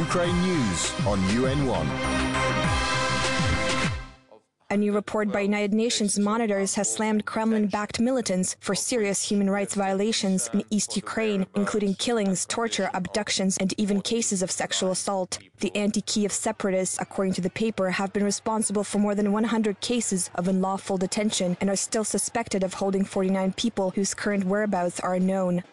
Ukraine News on UN1. A new report by United Nations monitors has slammed Kremlin-backed militants for serious human rights violations in East Ukraine, including killings, torture, abductions, and even cases of sexual assault. The anti-Kyiv separatists, according to the paper, have been responsible for more than 100 cases of unlawful detention and are still suspected of holding 49 people whose current whereabouts are unknown.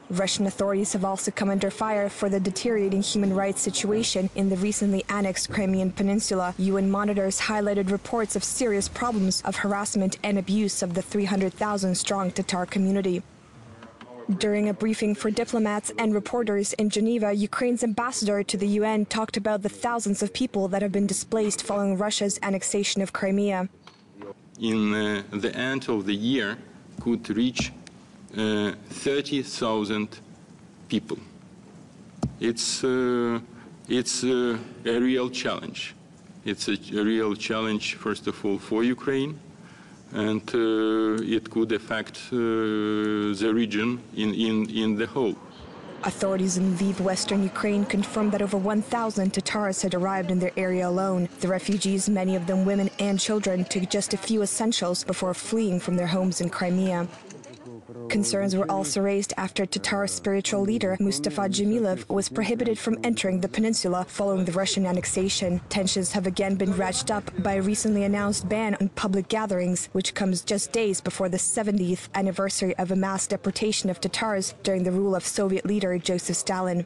Russian authorities have also come under fire for the deteriorating human rights situation in the recently annexed Crimean Peninsula. UN monitors highlighted reports of serious problems of harassment and abuse of the 300,000-strong Tatar community. During a briefing for diplomats and reporters in Geneva, Ukraine's ambassador to the UN talked about the thousands of people that have been displaced following Russia's annexation of Crimea. In the end of the year could reach 30,000 people. It's a real challenge. It's a real challenge, first of all, for Ukraine, and it could affect the region in the whole. Authorities in Lviv, western Ukraine, confirmed that over 1,000 Tatars had arrived in their area alone. The refugees, many of them women and children, took just a few essentials before fleeing from their homes in Crimea. Concerns were also raised after Tatar spiritual leader Mustafa Jamilov was prohibited from entering the peninsula following the Russian annexation. Tensions have again been ratcheted up by a recently announced ban on public gatherings, which comes just days before the 70th anniversary of a mass deportation of Tatars during the rule of Soviet leader Joseph Stalin.